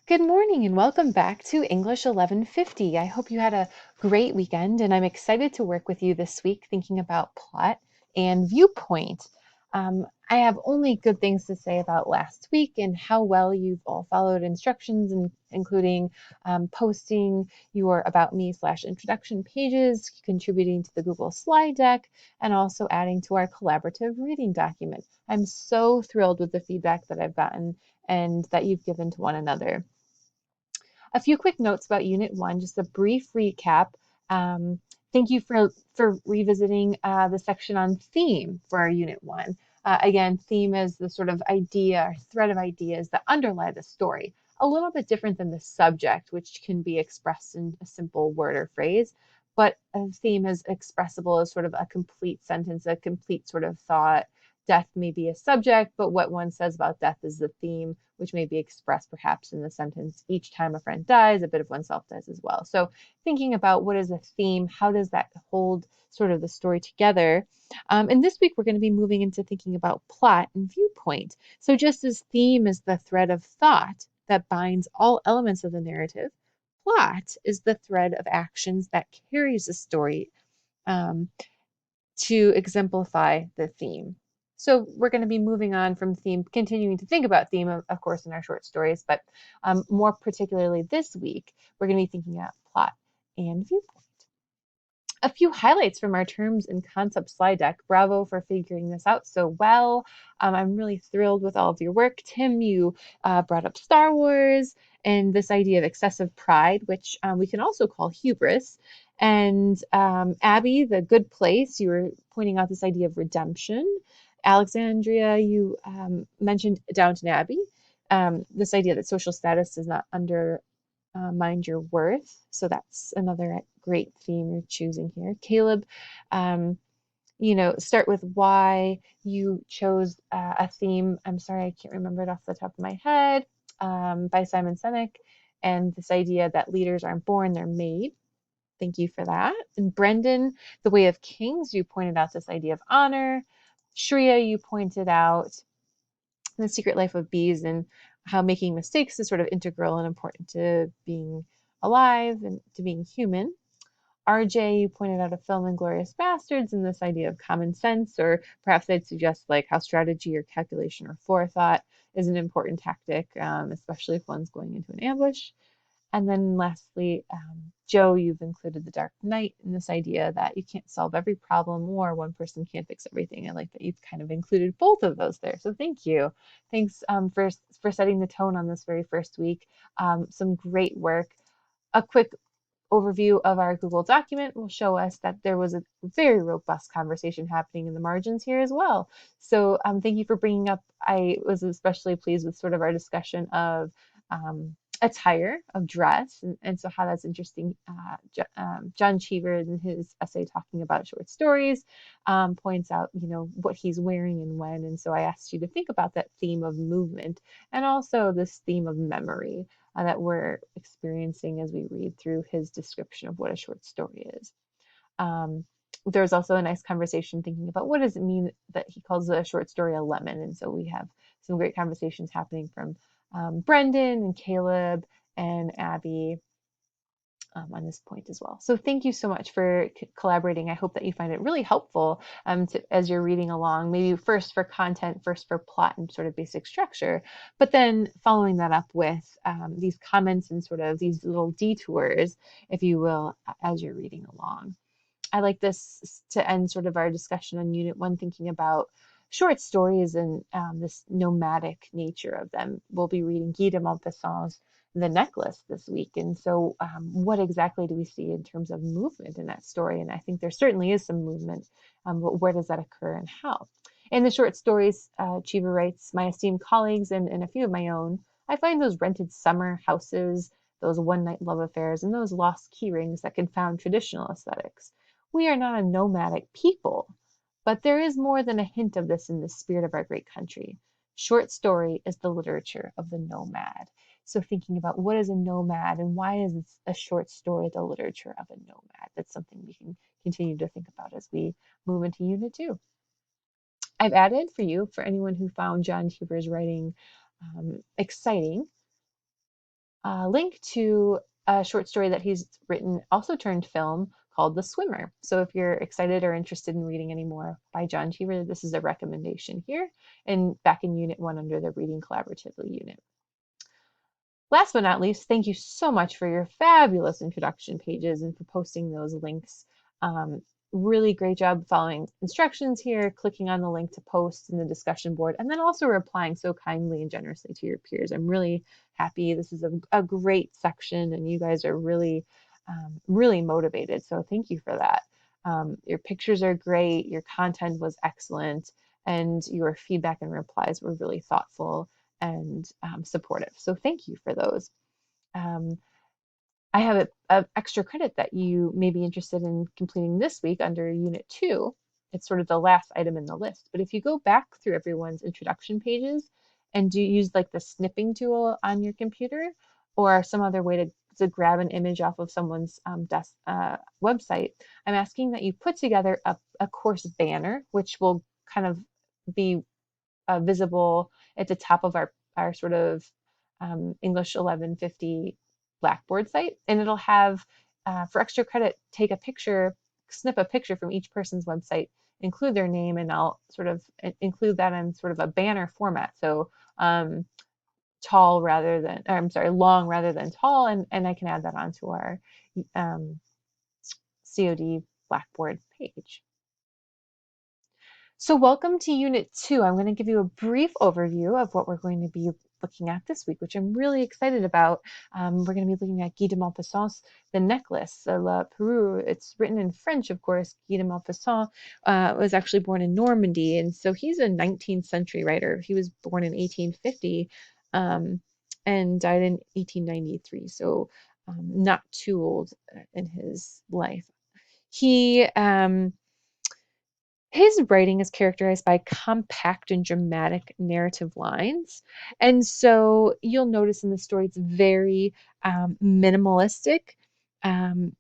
Good morning and welcome back to English 1150. I hope you had a great weekend and I'm excited to work with you this week thinking about plot and viewpoint. I have only good things to say about last week and how well you've all followed instructions, including posting your About Me /introduction pages, contributing to the Google slide deck, and also adding to our collaborative reading document. I'm so thrilled with the feedback that I've gotten and that you've given to one another. A few quick notes about Unit 1, just a brief recap. Um, Thank you for revisiting the section on theme for our Unit 1. Again, theme is the sort of idea or thread of ideas that underlie the story. A little bit different than the subject, which can be expressed in a simple word or phrase, but a theme is expressible as sort of a complete sentence, a complete sort of thought. Death may be a subject, but what one says about death is the theme, which may be expressed perhaps in the sentence, each time a friend dies, a bit of oneself dies as well. So thinking about what is a theme, how does that hold sort of the story together? And this week we're going to be moving into thinking about plot and viewpoint. So just as theme is the thread of thought that binds all elements of the narrative, plot is the thread of actions that carries the story um, to exemplify the theme. So we're going to be moving on from theme, continuing to think about theme, of course, in our short stories, but more particularly this week, we're going to be thinking about plot and viewpoint. A few highlights from our terms and concepts slide deck. Bravo for figuring this out so well. I'm really thrilled with all of your work. Tim, you brought up Star Wars and this idea of excessive pride, which we can also call hubris. And Abby, the good place, you were pointing out this idea of redemption. Alexandria, you mentioned Downton Abbey, this idea that social status does not mind your worth. So that's another great theme you're choosing here. Caleb, um, start with why you chose a theme. I'm sorry, I can't remember it off the top of my head, by Simon Sinek, and this idea that leaders aren't born, they're made. Thank you for that. And Brendan, The Way of Kings, you pointed out this idea of honor. Shreya, you pointed out The Secret Life of Bees and how making mistakes is sort of integral and important to being alive and to being human. RJ, you pointed out a film, Inglourious Bastards, and this idea of common sense, or perhaps I'd suggest like how strategy or calculation or forethought is an important tactic, especially if one's going into an ambush. And then lastly, Joe, you've included The Dark Knight and this idea that you can't solve every problem or one person can't fix everything. I like that you've kind of included both of those there. So thank you. Thanks for setting the tone on this very first week. Some great work. A quick overview of our Google document will show us that there was a very robust conversation happening in the margins here as well. So thank you for bringing up, I was especially pleased with sort of our discussion of attire, of dress, and so how that's interesting. John Cheever in his essay talking about short stories points out, what he's wearing and when. And so I asked you to think about that theme of movement and also this theme of memory that we're experiencing as we read through his description of what a short story is. There's also a nice conversation thinking about what does it mean that he calls a short story a lemon. And so we have some great conversations happening from Brendan and Caleb and Abby on this point as well. So thank you so much for collaborating. I hope that you find it really helpful as you're reading along, maybe first for content, first for plot and sort of basic structure, but then following that up with these comments and sort of these little detours, if you will, as you're reading along. I like this to end sort of our discussion on Unit 1, thinking about short stories and this nomadic nature of them. We'll be reading Guy de Maupassant's The Necklace this week. And so what exactly do we see in terms of movement in that story? And I think there certainly is some movement, but where does that occur and how? In the short stories, Cheever writes, my esteemed colleagues and a few of my own, I find those rented summer houses, those one-night love affairs, and those lost key rings that confound traditional aesthetics. We are not a nomadic people, but there is more than a hint of this in the spirit of our great country. Short story is the literature of the nomad. So thinking about what is a nomad and why is a short story the literature of a nomad? That's something we can continue to think about as we move into Unit 2. I've added for you, for anyone who found John Cheever's writing exciting, link to a short story that he's written, also turned film, called The Swimmer. So if you're excited or interested in reading any more by John Cheever, this is a recommendation here and back in Unit 1 under the Reading Collaboratively unit. Last but not least, thank you so much for your fabulous introduction pages and for posting those links. Um, Really great job following instructions here, clicking on the link to post in the discussion board, and then also replying so kindly and generously to your peers. I'm really happy. This is a great section, and you guys are really, really motivated. So thank you for that. Your pictures are great, your content was excellent, and your feedback and replies were really thoughtful and supportive. So thank you for those. Um, I have an extra credit that you may be interested in completing this week under Unit 2. It's sort of the last item in the list. But if you go back through everyone's introduction pages and do use like the snipping tool on your computer or some other way to grab an image off of someone's website, I'm asking that you put together a course banner, which will kind of be visible at the top of our sort of English 1150 Blackboard site. And it'll have, for extra credit, take a picture, snip a picture from each person's website, include their name, and I'll sort of include that in sort of a banner format. So tall rather than, or I'm sorry, long rather than tall. And I can add that onto our COD Blackboard page. So welcome to Unit 2. I'm going to give you a brief overview of what we're going to be looking at this week, which I'm really excited about. We're going to be looking at Guy de Maupassant's The Necklace, La Perruque. It's written in French, of course. Guy de Maupassant was actually born in Normandy, and so he's a 19th century writer. He was born in 1850 and died in 1893, so not too old in his life. His writing is characterized by compact and dramatic narrative lines. And so you'll notice in the story it's very minimalistic. Um,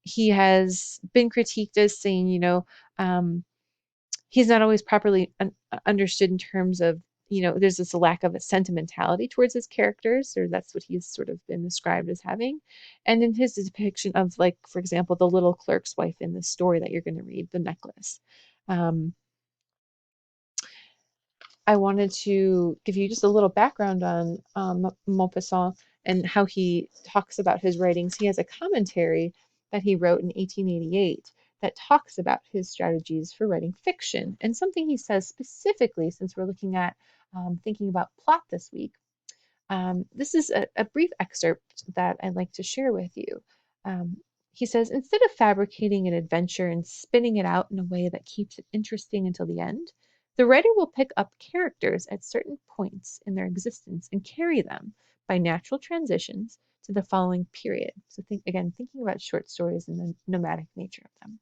he has been critiqued as saying, he's not always properly understood in terms of, there's this lack of a sentimentality towards his characters, or that's what he's sort of been described as having. And in his depiction of, like, for example, the little clerk's wife in the story that you're going to read, The Necklace. I wanted to give you just a little background on Maupassant and how he talks about his writings. He has a commentary that he wrote in 1888 that talks about his strategies for writing fiction. And something he says specifically, since we're looking at thinking about plot this week, this is a brief excerpt that I'd like to share with you. Um, he says, instead of fabricating an adventure and spinning it out in a way that keeps it interesting until the end, the writer will pick up characters at certain points in their existence and carry them by natural transitions to the following period. So thinking about short stories and the nomadic nature of them.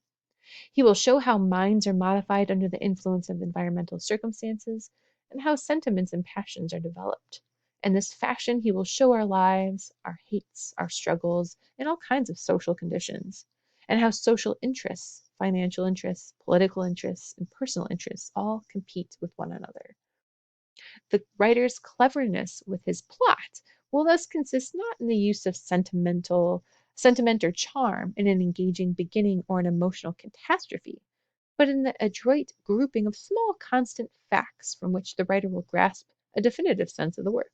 He will show how minds are modified under the influence of environmental circumstances and how sentiments and passions are developed. In this fashion, he will show our lives, our hates, our struggles, and all kinds of social conditions, and how social interests, financial interests, political interests, and personal interests all compete with one another. The writer's cleverness with his plot will thus consist not in the use of sentiment or charm in an engaging beginning or an emotional catastrophe, but in the adroit grouping of small constant facts from which the writer will grasp a definitive sense of the work.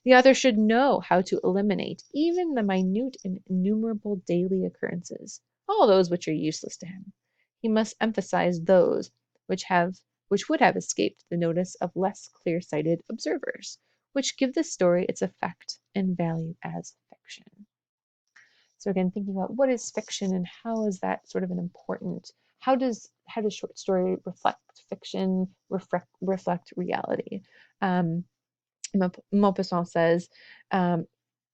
The author should know how to eliminate even the minute and innumerable daily occurrences, all those which are useless to him. He must emphasize those which would have escaped the notice of less clear-sighted observers, which give the story its effect and value as fiction. So again, thinking about what is fiction and how is that sort of an important, how does short story reflect fiction, reflect reality? Maupassant says,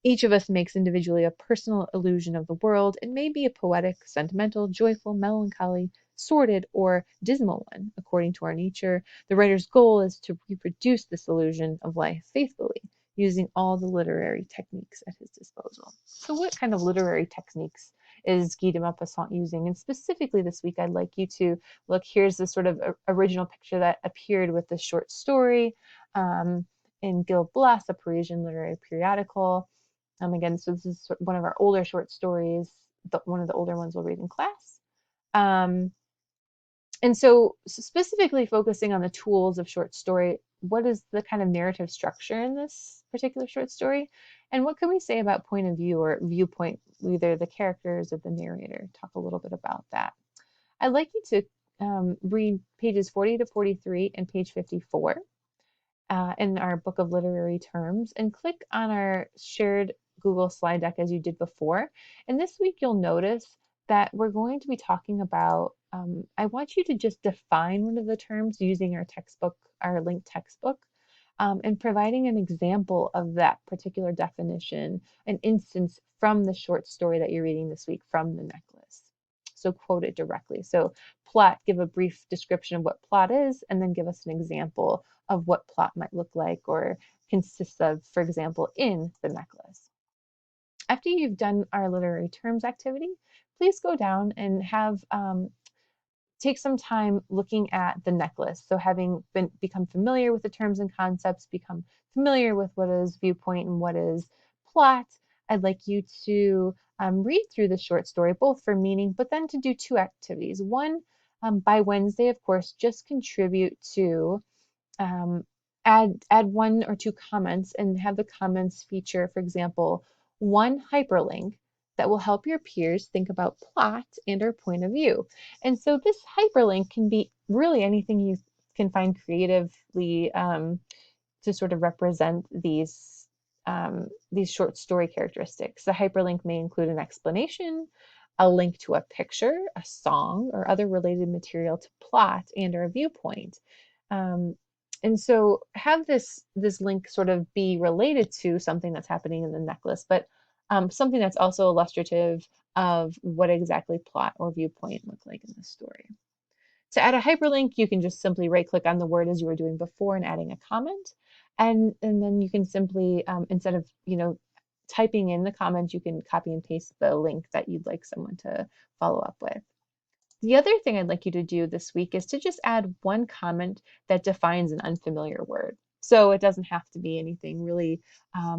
each of us makes individually a personal illusion of the world. It may be a poetic, sentimental, joyful, melancholy, sordid, or dismal one, according to our nature. The writer's goal is to reproduce this illusion of life faithfully, using all the literary techniques at his disposal. So what kind of literary techniques is Guy de Maupassant using? And specifically this week, I'd like you to look, here's the sort of original picture that appeared with the short story in Gil Blas, a Parisian literary periodical. Again, so this is one of our older short stories, one of the older ones we'll read in class. Um, and so specifically focusing on the tools of short story, what is the kind of narrative structure in this particular short story? And what can we say about point of view or viewpoint, either the characters or the narrator? Talk a little bit about that. I'd like you to read pages 40 to 43 and page 54 in our book of literary terms, and click on our shared Google slide deck as you did before. And this week you'll notice that we're going to be talking about, I want you to just define one of the terms using our textbook, our linked textbook, and providing an example of that particular definition, an instance from the short story that you're reading this week from The Necklace. So quote it directly. So plot, give a brief description of what plot is, and then give us an example of what plot might look like or consists of, for example, in The Necklace. After you've done our literary terms activity, please go down and have take some time looking at The Necklace. So having become familiar with the terms and concepts, become familiar with what is viewpoint and what is plot, I'd like you to read through the short story, both for meaning, but then to do two activities. One, by Wednesday, of course, just contribute to um, add one or two comments and have the comments feature, for example, one hyperlink that will help your peers think about plot and or point of view. And so this hyperlink can be really anything you can find creatively to sort of represent these short story characteristics. The hyperlink may include an explanation, a link to a picture, a song, or other related material to plot and or a viewpoint. Um, and so have this link sort of be related to something that's happening in the necklace, but something that's also illustrative of what exactly plot or viewpoint look like in the story. To add a hyperlink, you can just simply right click on the word as you were doing before and adding a comment. And then you can simply, instead of, typing in the comment, you can copy and paste the link that you'd like someone to follow up with. The other thing I'd like you to do this week is to just add one comment that defines an unfamiliar word. So it doesn't have to be anything really,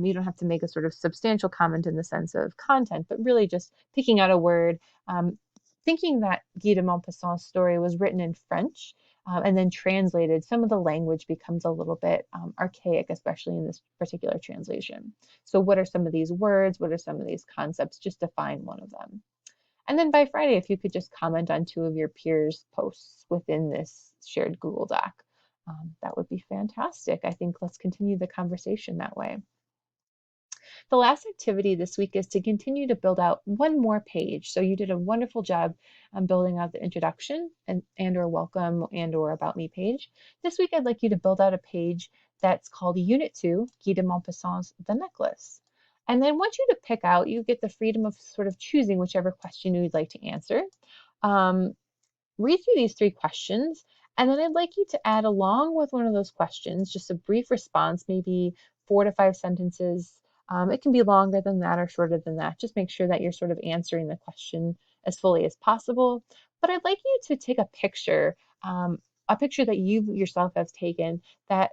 you don't have to make a sort of substantial comment in the sense of content, but really just picking out a word, thinking that Guy de Maupassant's story was written in French and then translated. Some of the language becomes a little bit archaic, especially in this particular translation. So what are some of these words? What are some of these concepts? Just define one of them. And then by Friday, if you could just comment on two of your peers' posts within this shared Google Doc, that would be fantastic. I think let's continue the conversation that way. The last activity this week is to continue to build out one more page. So you did a wonderful job building out the introduction and or welcome and or about me page. This week, I'd like you to build out a page that's called Unit 2, Guy de Maupassant's The Necklace. And then once you to pick out, you get the freedom of sort of choosing whichever question you'd like to answer. Read through these three questions, and then I'd like you to add along with one of those questions, just a brief response, maybe 4 to 5 sentences. It can be longer than that or shorter than that. Just make sure that you're sort of answering the question as fully as possible. But I'd like you to take a picture that you yourself have taken that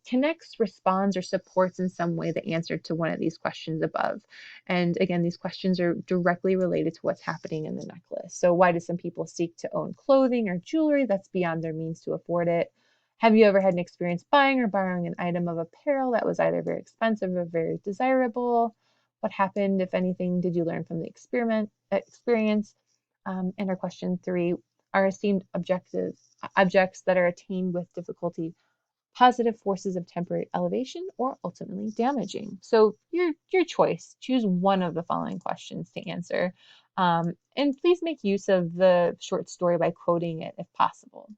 connects, responds, or supports in some way the answer to one of these questions above. And again, these questions are directly related to what's happening in the necklace. So why do some people seek to own clothing or jewelry that's beyond their means to afford it? Have you ever had an experience buying or borrowing an item of apparel that was either very expensive or very desirable? What happened, if anything, did you learn from the experience? And our question 3, are esteemed objects that are attained with difficulty positive forces of temporary elevation or ultimately damaging? So your choice. Choose one of the following questions to answer. And please make use of the short story by quoting it if possible.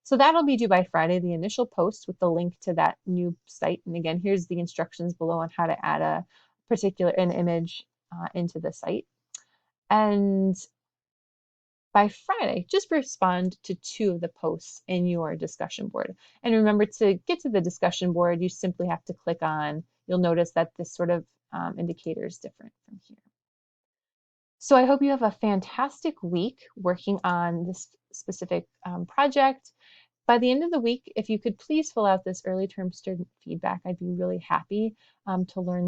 So that'll be due by Friday, the initial post with the link to that new site. And again, here's the instructions below on how to add an image into the site. And by Friday, just respond to 2 of the posts in your discussion board. And remember, to get to the discussion board, you simply have to click on, you'll notice that this sort of indicator is different from here. So I hope you have a fantastic week working on this specific project. By the end of the week, if you could please fill out this early term student feedback, I'd be really happy to learn